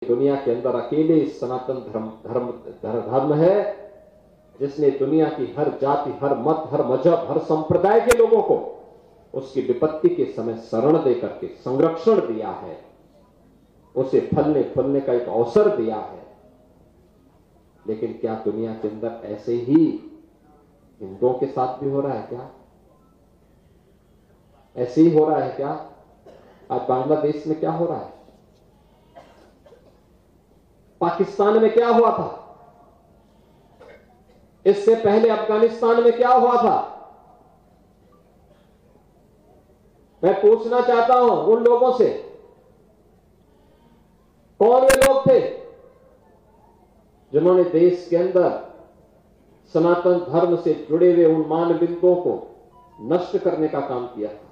दुनिया के अंदर अकेले सनातन धर्म है जिसने दुनिया की हर जाति, हर मत, हर मजहब, हर संप्रदाय के लोगों को उसकी विपत्ति के समय शरण देकर के संरक्षण दिया है, उसे फलने फूलने का एक अवसर दिया है। लेकिन क्या दुनिया के अंदर ऐसे ही हिंदुओं के साथ भी हो रहा है क्या? ऐसे ही हो रहा है क्या? आज बांग्लादेश में क्या हो रहा है? पाकिस्तान में क्या हुआ था? इससे पहले अफगानिस्तान में क्या हुआ था? मैं पूछना चाहता हूं उन लोगों से, कौन वे लोग थे जिन्होंने देश के अंदर सनातन धर्म से जुड़े हुए उन मान बिंदुओं को नष्ट करने का काम किया था,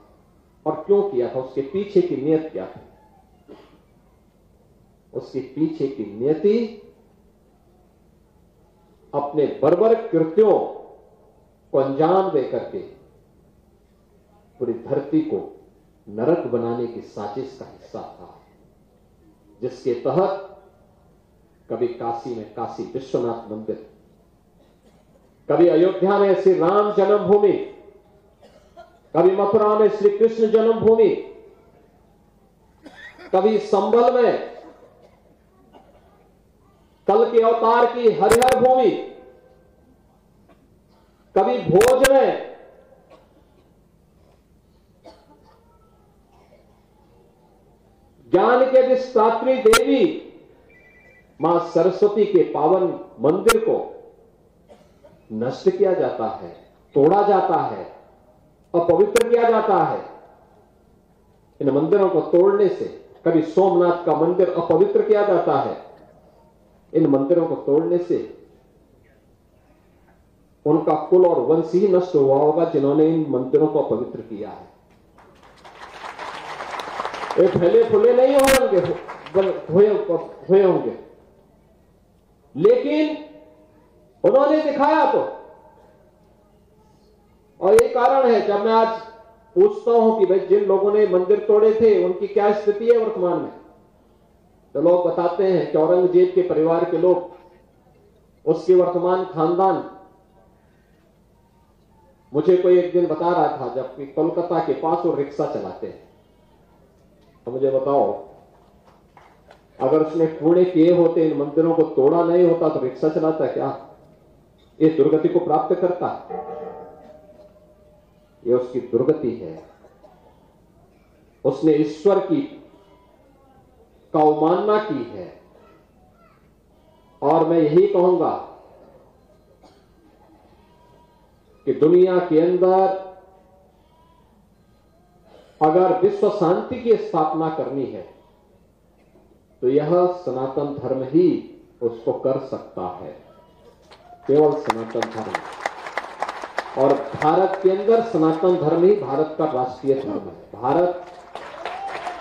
और क्यों किया था? उसके पीछे की नियत क्या थी? उसके पीछे की नियति अपने बर्बर कृत्यों को अंजाम देकर के पूरी धरती को नरक बनाने की साजिश का हिस्सा था, जिसके तहत कभी काशी में काशी विश्वनाथ मंदिर, कभी अयोध्या में श्री राम जन्मभूमि, कभी मथुरा में श्री कृष्ण जन्मभूमि, कभी संभल में कल के अवतार की हरिहर भूमि, कभी भोज में ज्ञान के अधिष्ठात्री देवी मां सरस्वती के पावन मंदिर को नष्ट किया जाता है, तोड़ा जाता है, अपवित्र किया जाता है। इन मंदिरों को तोड़ने से कभी सोमनाथ का मंदिर अपवित्र किया जाता है। इन मंदिरों को तोड़ने से उनका कुल और वंश ही नष्ट हुआ होगा जिन्होंने इन मंदिरों को अपवित्र किया है। ये फैले फुले नहीं हुए होंगे, लेकिन उन्होंने दिखाया तो। और ये कारण है जब मैं आज पूछता हूं कि भाई जिन लोगों ने मंदिर तोड़े थे उनकी क्या स्थिति है वर्तमान में, तो लोग बताते हैं कि औरंगजेब के परिवार के लोग, उसके वर्तमान खानदान। मुझे कोई एक दिन बता रहा था जबकि कोलकाता के पास वो रिक्शा चलाते हैं, तो मुझे बताओ अगर उसने पुणे किए होते, इन मंदिरों को तोड़ा नहीं होता तो रिक्शा चलाता क्या? ये दुर्गति को प्राप्त करता? ये उसकी दुर्गति है। उसने ईश्वर की अवमानना की है। और मैं यही कहूंगा कि दुनिया के अंदर अगर विश्व शांति की स्थापना करनी है तो यह सनातन धर्म ही उसको कर सकता है, केवल सनातन धर्म। और भारत के अंदर सनातन धर्म ही भारत का राष्ट्रीय धर्म है। भारत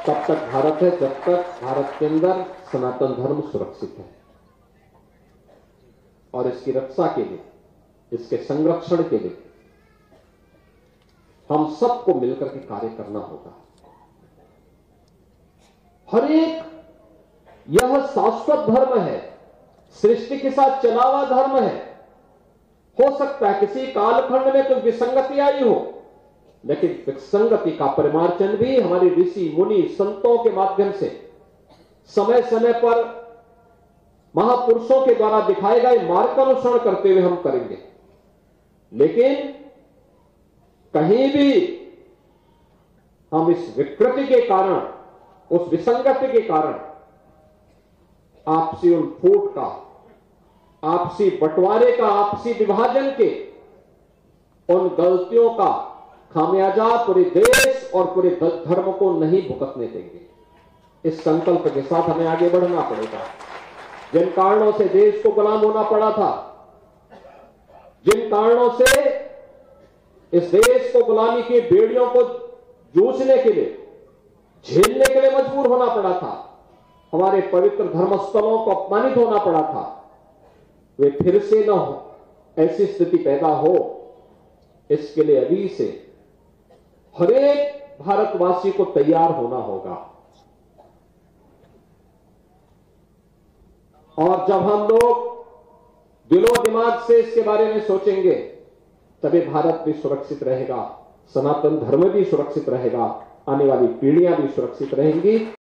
तब तक भारत है जब तक भारत के अंदर सनातन धर्म सुरक्षित है। और इसकी रक्षा के लिए, इसके संरक्षण के लिए हम सबको मिलकर के कार्य करना होगा। हर एक, यह शाश्वत धर्म है, सृष्टि के साथ चला हुआ धर्म है। हो सकता है किसी कालखंड में कुछ विसंगति आई हो, लेकिन विसंगति का परिमार्जन भी हमारे ऋषि मुनि संतों के माध्यम से समय समय पर महापुरुषों के द्वारा दिखाए गए मार्ग का अनुसरण करते हुए हम करेंगे। लेकिन कहीं भी हम इस विकृति के कारण, उस विसंगति के कारण आपसी उन फूट का, आपसी बंटवारे का, आपसी विभाजन के उन गलतियों का खामियाजा पूरे देश और पूरे धर्म को नहीं भुगतने देंगे। इस संकल्प के साथ हमें आगे बढ़ना पड़ेगा। जिन कारणों से देश को गुलाम होना पड़ा था, जिन कारणों से इस देश को गुलामी की बेड़ियों को जूझने के लिए, झेलने के लिए मजबूर होना पड़ा था, हमारे पवित्र धर्मस्थलों को अपमानित होना पड़ा था, वे फिर से न हो, ऐसी स्थिति पैदा हो, इसके लिए अभी से हर एक भारतवासी को तैयार होना होगा। और जब हम लोग दिलो दिमाग से इसके बारे में सोचेंगे तभी भारत भी सुरक्षित रहेगा, सनातन धर्म भी सुरक्षित रहेगा, आने वाली पीढ़ियां भी सुरक्षित रहेंगी।